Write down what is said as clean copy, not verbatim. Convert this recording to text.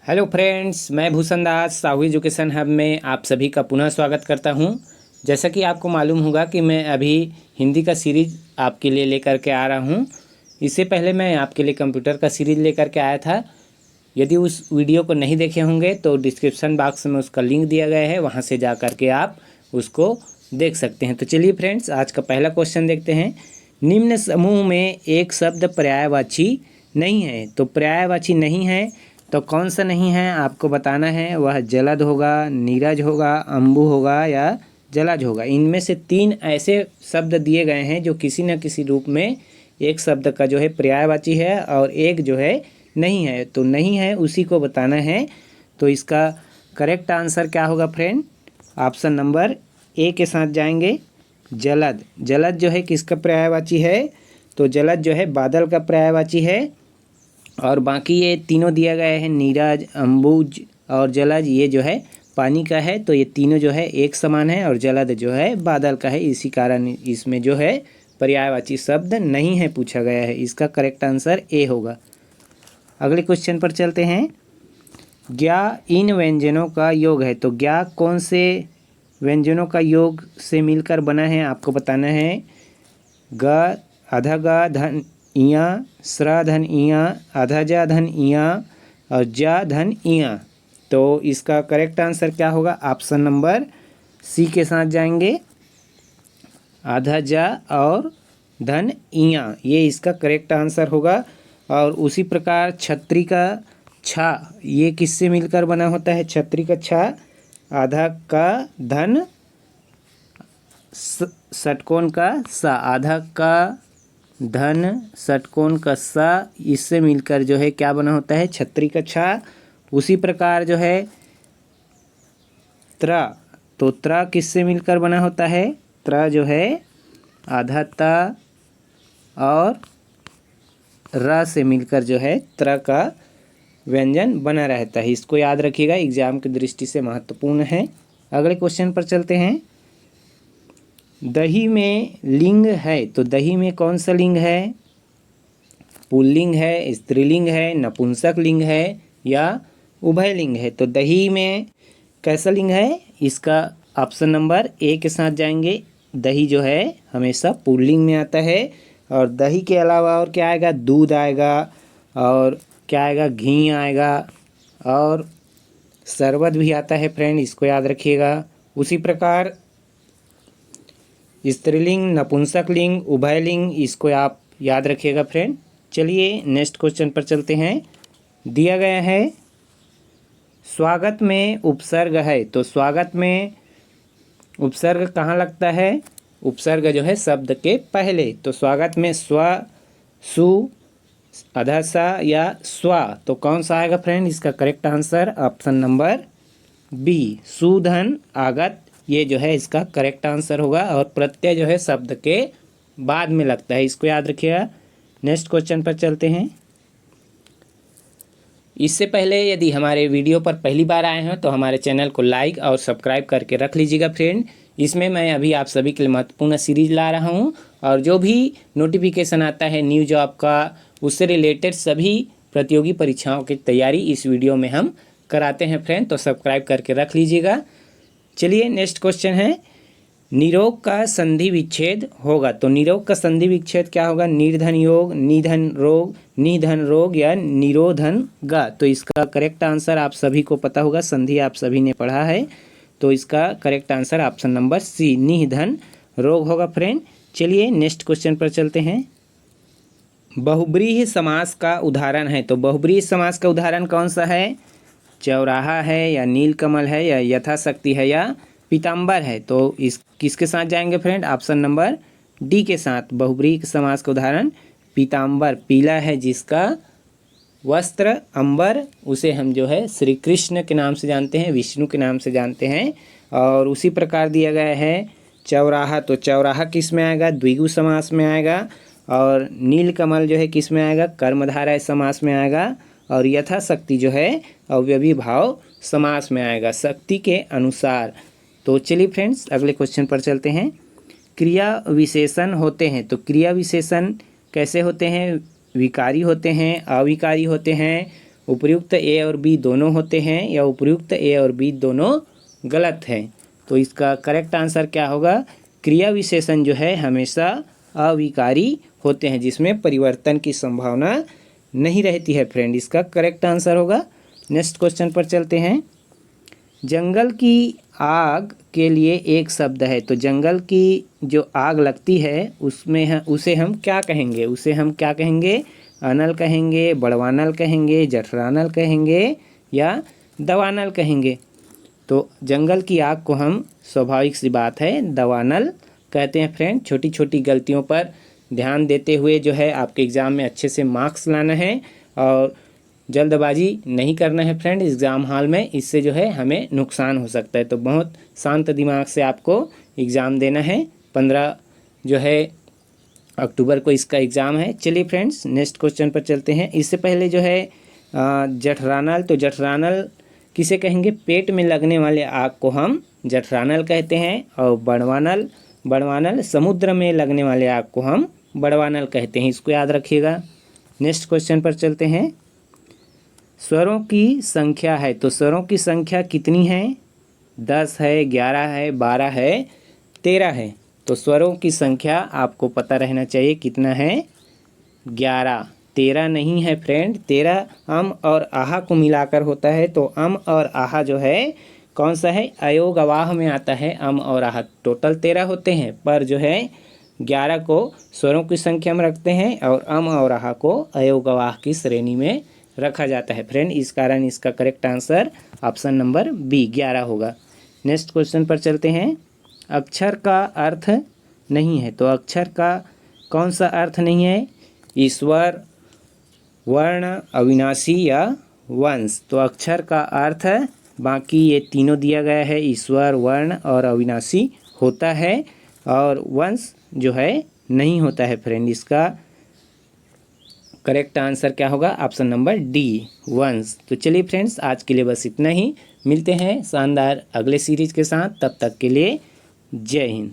Hello friends, मैं भूषण दास Sahu education hub में आप सभी का पुनः स्वागत करता हूं। जैसा कि आपको मालूम होगा कि मैं अभी हिंदी का सीरीज़ आपके लिए लेकर के आ रहा हूं। इससे पहले मैं आपके लिए कंप्यूटर का सीरीज़ लेकर के आया था। यदि उस वीडियो को नहीं देखे होंगे तो डिस्क्रिप्शन बॉक्स में उसका लिंक दिया गया है, वहां से जा कर के आप उसको देख सकते हैं। तो चलिए फ्रेंड्स, आज का पहला क्वेश्चन देखते हैं। निम्न समूह में एक शब्द पर्यायवाची नहीं है। तो पर्यायवाची नहीं है तो कौन सा नहीं है आपको बताना है। वह जलद होगा, नीरज होगा, अम्बु होगा या जलज होगा। इनमें से तीन ऐसे शब्द दिए गए हैं जो किसी न किसी रूप में एक शब्द का जो है पर्यायवाची है और एक जो है नहीं है। तो नहीं है उसी को बताना है। तो इसका करेक्ट आंसर क्या होगा फ्रेंड? ऑप्शन नंबर ए के साथ जाएंगे, जलद। जलद जो है किसका पर्यायवाची है? तो जलद जो है बादल का पर्यायवाची है। और बाकी ये तीनों दिया गया है, नीरज, अम्बुज और जलज, ये जो है पानी का है। तो ये तीनों जो है एक समान है और जलद जो है बादल का है। इसी कारण इसमें जो है पर्यायवाची शब्द नहीं है पूछा गया है। इसका करेक्ट आंसर ए होगा। अगले क्वेश्चन पर चलते हैं। ज्ञा इन व्यंजनों का योग है। तो ज्ञा कौन से व्यंजनों का योग से मिलकर बना है आपको बताना है। ग, आधा गा धन इया, स्रा धन इया, आधा जा धन इया और जा धन इया। तो इसका करेक्ट आंसर क्या होगा? ऑप्शन नंबर सी के साथ जाएंगे, आधा जा और धन इया, ये इसका करेक्ट आंसर होगा। और उसी प्रकार छत्री का छा, ये किससे मिलकर बना होता है? छत्री का छा आधा का धन षटकोण का सा, आधा का धन षटकोण का सा, इससे मिलकर जो है क्या बना होता है? छत्री का छा। उसी प्रकार जो है त्रा, तो त्रा किससे मिलकर बना होता है? त्रा जो है आधा ता और रा से मिलकर जो है त्रा का व्यंजन बना रहता है। इसको याद रखिएगा, एग्जाम की दृष्टि से महत्वपूर्ण है। अगले क्वेश्चन पर चलते हैं। दही में लिंग है। तो दही में कौन सा लिंग है? पुल्लिंग है, स्त्रीलिंग है, नपुंसक लिंग है या उभय लिंग है। तो दही में कैसा लिंग है? इसका ऑप्शन नंबर ए के साथ जाएंगे। दही जो है हमेशा पुल्लिंग में आता है। और दही के अलावा और क्या आएगा? दूध आएगा और क्या आएगा? घी आएगा और शरबत भी आता है फ्रेंड, इसको याद रखिएगा। उसी प्रकार स्त्रीलिंग, नपुंसकलिंग, उभयलिंग, इसको आप याद रखिएगा फ्रेंड। चलिए नेक्स्ट क्वेश्चन पर चलते हैं। दिया गया है स्वागत में उपसर्ग है। तो स्वागत में उपसर्ग कहाँ लगता है? उपसर्ग जो है शब्द के पहले। तो स्वागत में स्व, सु, आधा सा या स्वा, तो कौन सा आएगा फ्रेंड? इसका correct answer option number B, सुधन आगत, ये जो है इसका करेक्ट आंसर होगा। और प्रत्यय जो है शब्द के बाद में लगता है, इसको याद रखिएगा। नेक्स्ट क्वेश्चन पर चलते हैं। इससे पहले यदि हमारे वीडियो पर पहली बार आए हैं तो हमारे चैनल को लाइक और सब्सक्राइब करके रख लीजिएगा फ्रेंड। इसमें मैं अभी आप सभी के लिए महत्वपूर्ण सीरीज ला रहा हूं और जो भी नोटिफिकेशन आता है न्यू जॉब का, उससे रिलेटेड सभी प्रतियोगी परीक्षाओं की तैयारी इस वीडियो में हम कराते हैं फ्रेंड, तो सब्सक्राइब करके रख लीजिएगा। चलिए नेक्स्ट क्वेश्चन है। निरोग का संधि विच्छेद होगा। तो निरोग का संधि विच्छेद क्या होगा? निर्धन योग, निधन रोग, निधन रोग या निरोधन गा। तो इसका करेक्ट आंसर आप सभी को पता होगा, संधि आप सभी ने पढ़ा है। तो इसका correct answer option number C, निधन रोग होगा फ्रेंड। चलिए नेक्स्ट क्वेश्चन पर चलते हैं। बहुब्रीहि समास का उदाहरण है। तो बहुब्रीहि समास का उदाहरण कौन सा है? चौराहा है या नीलकमल है या यथाशक्ति है या पीताम्बर है। तो इस किसके साथ जाएंगे फ्रेंड? ऑप्शन नंबर डी के साथ। बहुब्रीहि समास का उदाहरण पीताम्बर, पीला है जिसका वस्त्र अंबर, उसे हम जो है श्री कृष्ण के नाम से जानते हैं, विष्णु के नाम से जानते हैं। और उसी प्रकार दिया गया है चौराहा। तो चौराहा किस में आएगा? द्विगु समास में आएगा। और नीलकमल जो है किस में आएगा? कर्मधारय समास में आएगा। और यथाशक्ति जो है अव्ययी भाव समास में आएगा, शक्ति के अनुसार। तो चलिए फ्रेंड्स अगले क्वेश्चन पर चलते हैं। क्रिया विशेषण होते हैं। तो क्रिया विशेषण कैसे होते हैं? विकारी होते हैं, अविकारी होते हैं, उपयुक्त ए और बी दोनों होते हैं या उपयुक्त ए और बी दोनों गलत हैं। तो इसका करेक्ट आंसर क्या होगा? क्रिया विशेषण जो है हमेशा अविकारी होते हैं, जिसमें परिवर्तन की संभावना नहीं रहती है फ्रेंड। इसका करेक्ट आंसर होगा। नेक्स्ट क्वेश्चन पर चलते हैं। जंगल की आग के लिए एक शब्द है। तो जंगल की जो आग लगती है उसमें उसे हम क्या कहेंगे? उसे हम क्या कहेंगे? अनल कहेंगे, बड़वानल कहेंगे, जठरानल कहेंगे या दवानल कहेंगे? तो जंगल की आग को हम स्वाभाविक सी बात है दवानल कहते हैं फ्रेंड। छोटी छोटी गलतियों पर ध्यान देते हुए जो है आपके एग्ज़ाम में अच्छे से मार्क्स लाना है और जल्दबाजी नहीं करना है फ्रेंड एग्ज़ाम हॉल में, इससे जो है हमें नुकसान हो सकता है। तो बहुत शांत दिमाग से आपको एग्ज़ाम देना है। 15 जो है अक्टूबर को इसका एग्ज़ाम है। चलिए फ्रेंड्स नेक्स्ट क्वेश्चन पर चलते हैं। इससे पहले जो है जठरानल, तो जठरानल किसे कहेंगे? पेट में लगने वाले आग को हम जठरानल कहते हैं। और बड़वानल समुद्र में लगने वाले आग को हम बड़वानल कहते हैं। इसको याद रखिएगा। नेक्स्ट क्वेश्चन पर चलते हैं। स्वरों की संख्या है। तो स्वरों की संख्या कितनी है? 10 है, 11 है, 12 है, 13 है। तो स्वरों की संख्या आपको पता रहना चाहिए कितना है? 11। 13 नहीं है फ्रेंड। 13 अम और आहा को मिलाकर होता है। तो अम और आहा जो है कौन सा है? अयोग अवाह में आता है अम और आहा। टोटल 13 होते हैं, पर जो है 11 को स्वरों की संख्या में रखते हैं और अम और आहा को अयोग अवाह की श्रेणी में रखा जाता है फ्रेंड। इस कारण इसका correct answer option number B 11 होगा। नेक्स्ट क्वेश्चन पर चलते हैं। अक्षर का अर्थ नहीं है। तो अक्षर का कौन सा अर्थ नहीं है? ईश्वर, वर्ण, अविनाशी या वंश। तो अक्षर का अर्थ बाकी ये तीनों दिया गया है, ईश्वर, वर्ण और अविनाशी होता है और वंश जो है नहीं होता है फ्रेंड। इसका करेक्ट आंसर क्या होगा? ऑप्शन नंबर डी, वंश। तो चलिए फ्रेंड्स आज के लिए बस इतना ही। मिलते हैं शानदार अगले सीरीज के साथ। तब तक के लिए जय हिंद।